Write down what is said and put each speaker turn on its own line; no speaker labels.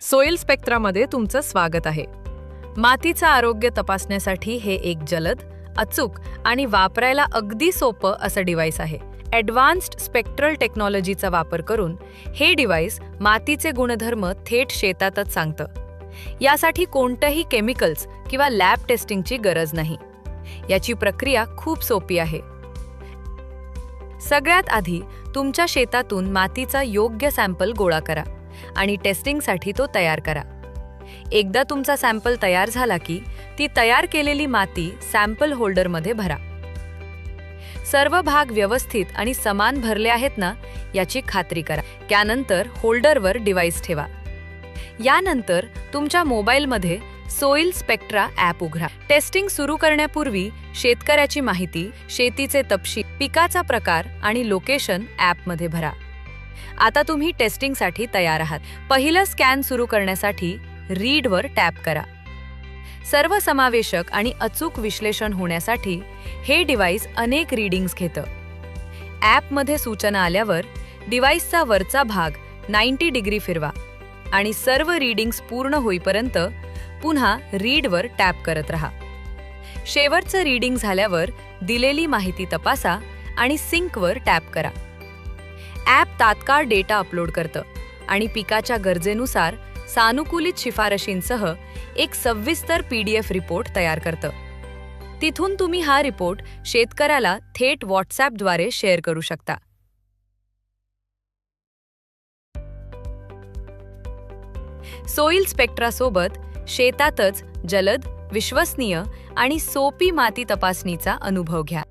Soil स्पेक्ट्रामध्ये तुमचं स्वागत आहे. मातीचं आरोग्य तपासण्यासाठी हे एक जलद, अचूक आणि वापरायला अगदी सोपं असं डिव्हाइस आहे. ॲडव्हान्स्ड स्पेक्ट्रल टेक्नॉलॉजीचा वापर करून हे डिव्हाइस मातीचे गुणधर्म थेट शेतातच सांगतं. यासाठी कोणतंही केमिकल्स किंवा लॅब टेस्टिंगची गरज नाही. याची प्रक्रिया खूप सोपी आहे. सगळ्यात आधी तुमच्या शेतातून मातीचा योग्य सॅम्पल गोळा करा आणि टेस्टिंगसाठी तो तयार करा. एकदा तुमचा सॅम्पल तयार झाला की ती तयार केलेली माती सॅम्पल होल्डरमध्ये भरा. सर्व भाग व्यवस्थित आणि समान भरले आहेत ना याची खात्री करा. त्यानंतर होल्डरवर डिव्हाइस ठेवा. यानंतर तुमच्या मोबाईलमध्ये सोईल स्पेक्ट्रा ॲप उघडा. टेस्टिंग सुरू करण्यापूर्वी शेतकऱ्याची माहिती, शेतीचे तपशील, पिकाचा प्रकार आणि लोकेशन ॲपमध्ये भरा. आता तुम्ही टेस्टिंगसाठी तयार आहात. पहिलं स्कॅन सुरू करण्यासाठी रीडवर टॅप करा. सर्वसमावेशक आणि अचूक विश्लेषण होण्यासाठी हे डिव्हाइस अनेक रीडिंग्स घेतं. ॲपमध्ये सूचना आल्यावर डिव्हाइसचा वरचा भाग 90 डिग्री फिरवा आणि सर्व रीडिंग्स पूर्ण होईपर्यंत पुन्हा रीडवर टॅप करत राहा. शेवटचं रीडिंग झाल्यावर दिलेली माहिती तपासा आणि सिंकवर टॅप करा. ॲप तात्काळ डेटा अपलोड करतं आणि पिकाच्या गरजेनुसार सानुकूलित शिफारशींसह एक सविस्तर PDF रिपोर्ट तयार करतं. तिथून तुम्ही हा रिपोर्ट शेतकऱ्याला थेट व्हॉट्सॲपद्वारे शेअर करू शकता. सोईल स्पेक्ट्रासोबत शेतातच जलद, विश्वसनीय आणि सोपी माती तपासणीचा अनुभव घ्या.